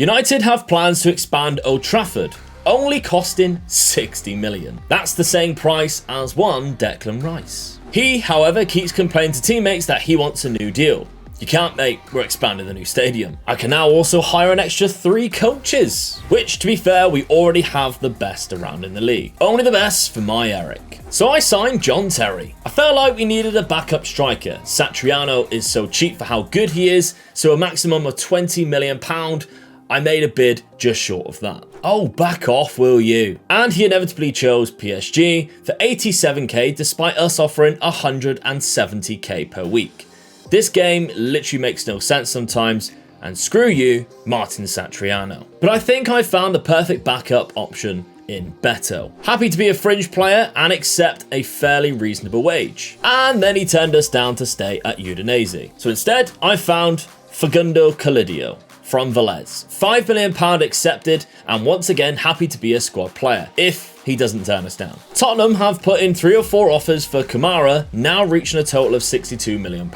United have plans to expand Old Trafford, only costing 60 million. That's the same price as one Declan Rice. He, however, keeps complaining to teammates that he wants a new deal. You can't, mate, we're expanding the new stadium. I can now also hire an extra 3 coaches, which, to be fair, we already have the best around in the league. Only the best for my Eric. So I signed John Terry. I felt like we needed a backup striker. Satriano is so cheap for how good he is, so a maximum of £20 million. I made a bid just short of that. Oh, back off, will you? And he inevitably chose PSG for 87k despite us offering 170k per week. This game literally makes no sense sometimes, and screw you, Martin Satriano. But I think I found the perfect backup option in Beto. Happy to be a fringe player and accept a fairly reasonable wage. And then he turned us down to stay at Udinese. So instead, I found Facundo Calidio from Velez. £5 million accepted, and once again happy to be a squad player, if he doesn't turn us down. Tottenham have put in 3 or 4 offers for Kamara, now reaching a total of £62 million.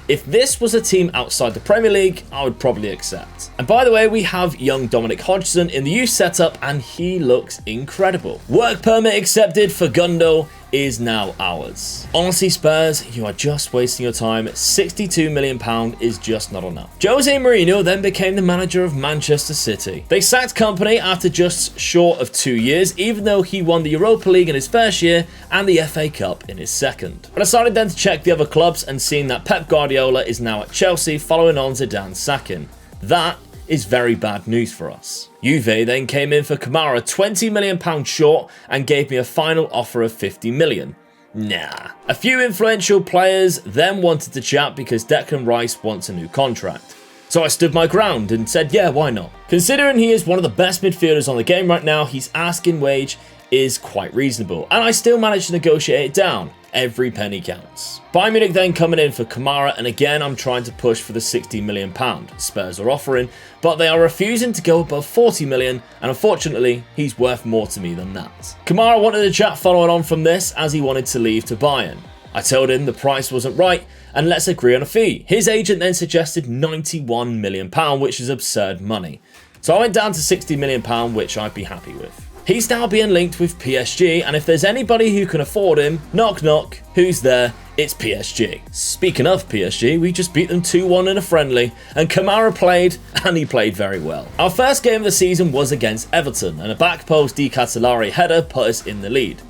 If this was a team outside the Premier League, I would probably accept. And by the way, we have young Dominic Hodgson in the youth setup, and he looks incredible. Work permit accepted for Gundo is now ours. Honestly, Spurs, you are just wasting your time. £62 million is just not enough. Jose Mourinho then became the manager of Manchester City. They sacked Company after just short of 2 years, even though he won the Europa League in his first year and the FA Cup in his second. I decided then to check the other clubs, and seeing that Pep Guardiola is now at Chelsea following on Zidane's sacking. That is very bad news for us. Juve then came in for Kamara £20 million short and gave me a final offer of 50 million. Nah. A few influential players then wanted to chat because Declan Rice wants a new contract. So I stood my ground and said, yeah, why not? Considering he is one of the best midfielders on the game right now, his asking wage is quite reasonable, and I still managed to negotiate it down. Every penny counts. Bayern Munich then coming in for Kamara, and again I'm trying to push for the £60 million Spurs are offering, but they are refusing to go above 40 million, and unfortunately he's worth more to me than that. Kamara wanted a chat following on from this, as he wanted to leave to Bayern. I told him the price wasn't right and let's agree on a fee. His agent then suggested £91 million, which is absurd money. So I went down to £60 million, which I'd be happy with. He's now being linked with PSG, and if there's anybody who can afford him, knock knock, who's there? It's PSG. Speaking of PSG, we just beat them 2-1 in a friendly, and Kamara played, and he played very well. Our first game of the season was against Everton, and a back post Di Catalare header put us in the lead.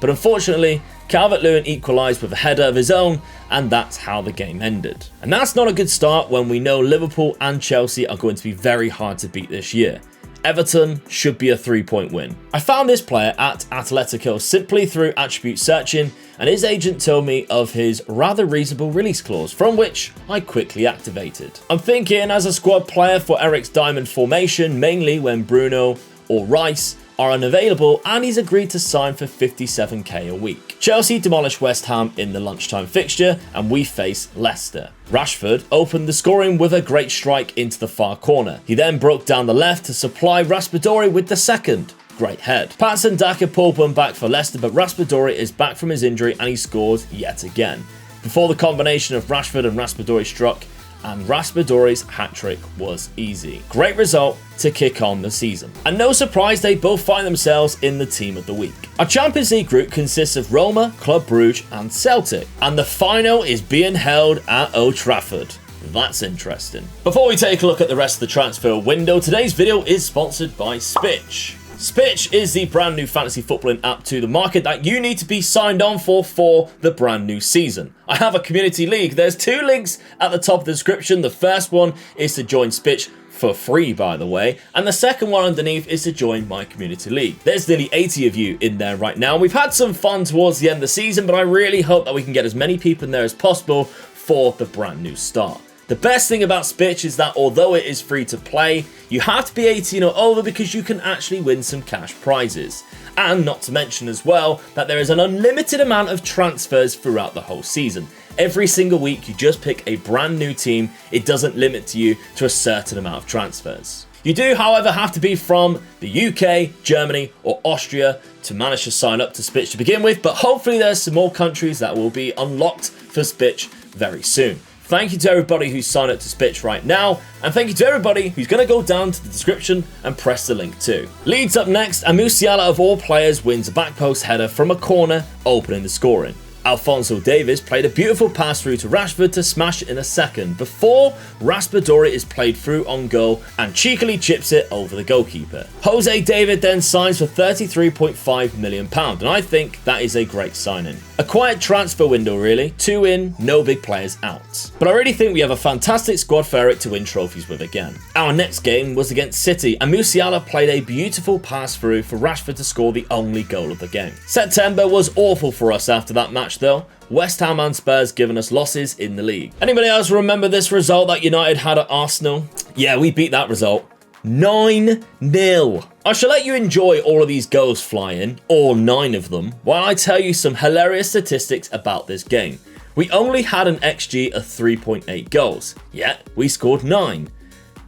But unfortunately, Calvert-Lewin equalised with a header of his own, and that's how the game ended. And that's not a good start when we know Liverpool and Chelsea are going to be very hard to beat this year. Everton should be a 3-point win. I found this player at Atletico simply through attribute searching, and his agent told me of his rather reasonable release clause, from which I quickly activated. I'm thinking as a squad player for Eric's diamond formation, mainly when Bruno or Rice are unavailable, and he's agreed to sign for 57k a week. Chelsea demolished West Ham in the lunchtime fixture, and we face Leicester. Rashford opened the scoring with a great strike into the far corner. He then broke down the left to supply Raspadori with the second. Great head. Patson Daka pulled one back for Leicester, but Raspadori is back from his injury and he scored yet again. Before the combination of Rashford and Raspadori struck, and Raspadori's hat-trick was easy. Great result to kick on the season. And no surprise, they both find themselves in the team of the week. Our Champions League group consists of Roma, Club Brugge and Celtic, and the final is being held at Old Trafford. That's interesting. Before we take a look at the rest of the transfer window, today's video is sponsored by SPITCH. SPITCH is the brand new fantasy footballing app to the market that you need to be signed on for the brand new season. I have a community league. There's 2 links at the top of the description. The first one is to join SPITCH for free, by the way, and the second one underneath is to join my community league. There's nearly 80 of you in there right now. We've had some fun towards the end of the season, but I really hope that we can get as many people in there as possible for the brand new start. The best thing about SPITCH is that although it is free to play, you have to be 18 or over because you can actually win some cash prizes. And not to mention as well that there is an unlimited amount of transfers throughout the whole season. Every single week you just pick a brand new team. It doesn't limit you to a certain amount of transfers. You do, however, have to be from the UK, Germany or Austria to manage to sign up to SPITCH to begin with, but hopefully there's some more countries that will be unlocked for SPITCH very soon. Thank you to everybody who's signed up to SPITCH right now, and thank you to everybody who's going to go down to the description and press the link too. Leeds up next, and Musiala of all players wins a back post header from a corner, opening the scoring. Alphonso Davies played a beautiful pass through to Rashford to smash it in a second before Raspadori is played through on goal and cheekily chips it over the goalkeeper. Jose David then signs for £33.5 million, and I think that is a great signing. A quiet transfer window really, 2 in, no big players out. But I really think we have a fantastic squad for Eric to win trophies with again. Our next game was against City, and Musiala played a beautiful pass through for Rashford to score the only goal of the game. September was awful for us after that match though. West Ham and Spurs giving us losses in the league. Anybody else remember this result that United had at Arsenal? Yeah, we beat that result. 9-0. I shall let you enjoy all of these goals fly in, all 9 of them, while I tell you some hilarious statistics about this game. We only had an XG of 3.8 goals, yet we scored 9.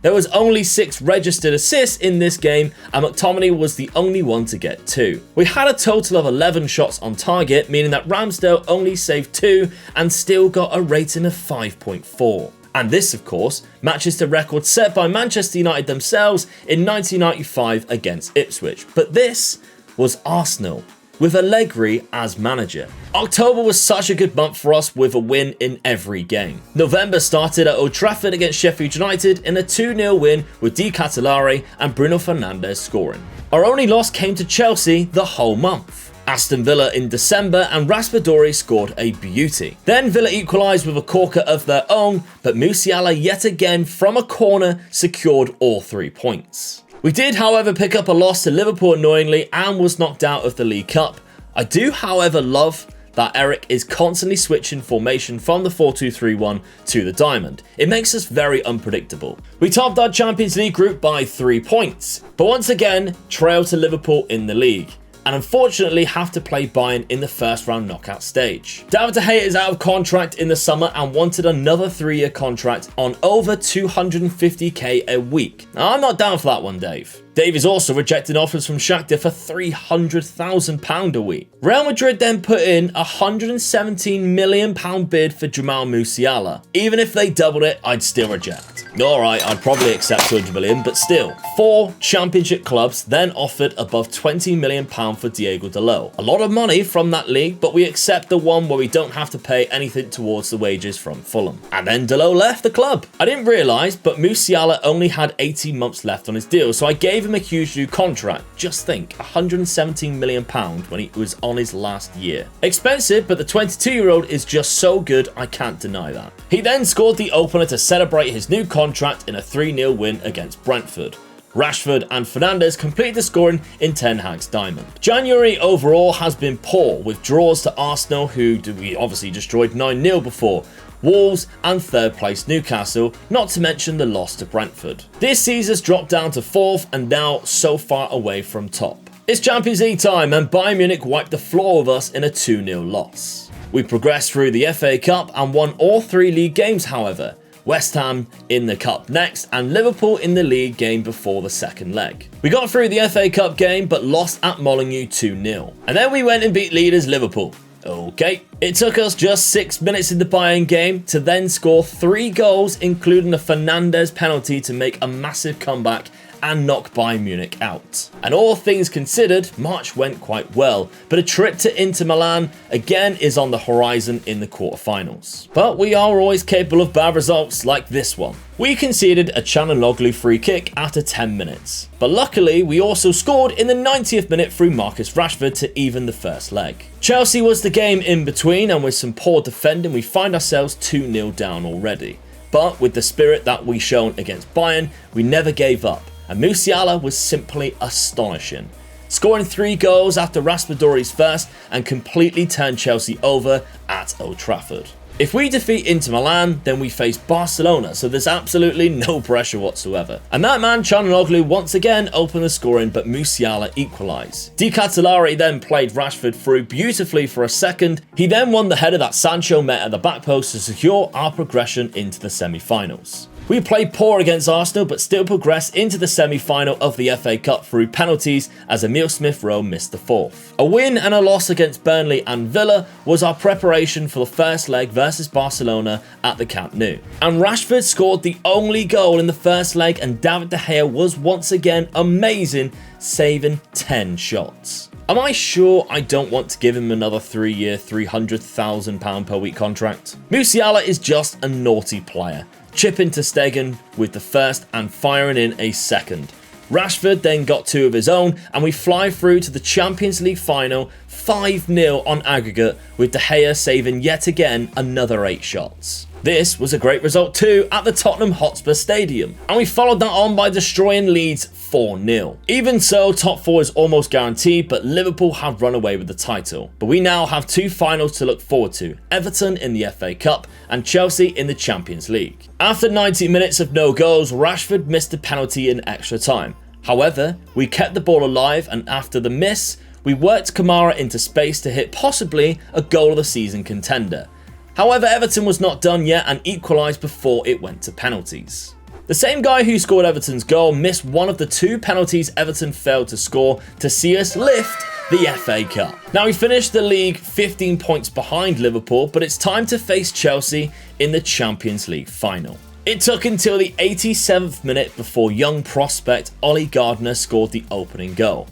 There was only 6 registered assists in this game, and McTominay was the only one to get 2. We had a total of 11 shots on target, meaning that Ramsdale only saved 2 and still got a rating of 5.4. And this, of course, matches the record set by Manchester United themselves in 1995 against Ipswich. But this was Arsenal, with Allegri as manager. October was such a good month for us with a win in every game. November started at Old Trafford against Sheffield United in a 2-0 win with Di Catalare and Bruno Fernandes scoring. Our only loss came to Chelsea the whole month. Aston Villa in December, and Raspadori scored a beauty. Then Villa equalised with a corker of their own, but Musiala yet again from a corner secured all 3 points. We did, however, pick up a loss to Liverpool annoyingly and was knocked out of the League Cup. I do, however, love that Eric is constantly switching formation from the 4-2-3-1 to the diamond. It makes us very unpredictable. We topped our Champions League group by 3 points, but once again trailed to Liverpool in the league, and unfortunately have to play Bayern in the first round knockout stage. David De Gea is out of contract in the summer and wanted another 3-year contract on over 250k a week. Now, I'm not down for that one, Dave. Dave is also rejecting offers from Shakhtar for £300,000 a week. Real Madrid then put in a £117 million bid for Jamal Musiala. Even if they doubled it, I'd still reject. Alright, I'd probably accept 200 million, but still. 4 championship clubs then offered above £20 million for Diego Dalot. A lot of money from that league, but we accept the one where we don't have to pay anything towards the wages from Fulham. And then Dalot left the club. I didn't realise, but Musiala only had 18 months left on his deal, so I gave him a huge new contract. Just think, £117 million when he was on his last year. Expensive, but the 22-year-old is just so good, I can't deny that. He then scored the opener to celebrate his new contract in a 3-0 win against Brentford. Rashford and Fernandes complete the scoring in Ten Hag's diamond. January overall has been poor, with draws to Arsenal, who we obviously destroyed 9-0 before, Wolves and 3rd place Newcastle, not to mention the loss to Brentford. This season's dropped down to 4th and now so far away from top. It's Champions League time, and Bayern Munich wiped the floor with us in a 2-0 loss. We progressed through the FA Cup and won all 3 league games, however. West Ham in the cup next, and Liverpool in the league game before the second leg. We got through the FA Cup game but lost at Molineux 2-0. And then we went and beat leaders Liverpool. Okay, it took us just 6 minutes in the Bayern game to then score 3 goals, including a Fernandes penalty to make a massive comeback and knock Bayern Munich out. And all things considered, March went quite well, but a trip to Inter Milan again is on the horizon in the quarterfinals. But we are always capable of bad results like this one. We conceded a Çalhanoğlu free kick after 10 minutes, but luckily we also scored in the 90th minute through Marcus Rashford to even the first leg. Chelsea was the game in between, and with some poor defending we find ourselves 2-0 down already. But with the spirit that we shown against Bayern, we never gave up. And Musiala was simply astonishing, scoring 3 goals after Raspadori's first and completely turned Chelsea over at Old Trafford. If we defeat Inter Milan, then we face Barcelona, so there's absolutely no pressure whatsoever. And that man Çalhanoğlu once again opened the scoring, but Musiala equalised. Di Catalare then played Rashford through beautifully for a second. He then won the header that Sancho met at the back post to secure our progression into the semi-finals. We played poor against Arsenal but still progressed into the semi-final of the FA Cup through penalties as Emile Smith-Rowe missed the fourth. A win and a loss against Burnley and Villa was our preparation for the first leg versus Barcelona at the Camp Nou. And Rashford scored the only goal in the first leg, and David De Gea was once again amazing, saving 10 shots. Am I sure I don't want to give him another 3-year, £300,000 per week contract? Musiala is just a naughty player, chipping to Stegen with the first and firing in a second. Rashford then got 2 of his own, and we fly through to the Champions League final 5-0 on aggregate, with De Gea saving yet again another 8 shots. This was a great result too at the Tottenham Hotspur Stadium, and we followed that on by destroying Leeds 4-0. Even so, top 4 is almost guaranteed, but Liverpool have run away with the title. But we now have 2 finals to look forward to: Everton in the FA Cup and Chelsea in the Champions League. After 90 minutes of no goals, Rashford missed a penalty in extra time. However, we kept the ball alive, and after the miss, we worked Kamara into space to hit possibly a goal of the season contender. However, Everton was not done yet and equalised before it went to penalties. The same guy who scored Everton's goal missed one of the 2 penalties Everton failed to score to see us lift the FA Cup. Now, we finished the league 15 points behind Liverpool, but it's time to face Chelsea in the Champions League final. It took until the 87th minute before young prospect Ollie Gardner scored the opening goal.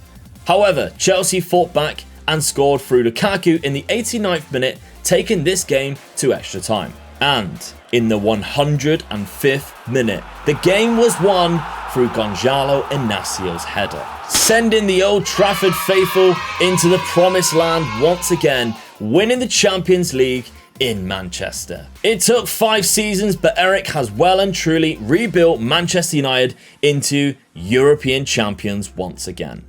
However, Chelsea fought back and scored through Lukaku in the 89th minute, taking this game to extra time. And in the 105th minute, the game was won through Gonzalo Inacio's header, sending the Old Trafford faithful into the promised land once again, winning the Champions League in Manchester. It took 5 seasons, but Eric has well and truly rebuilt Manchester United into European champions once again.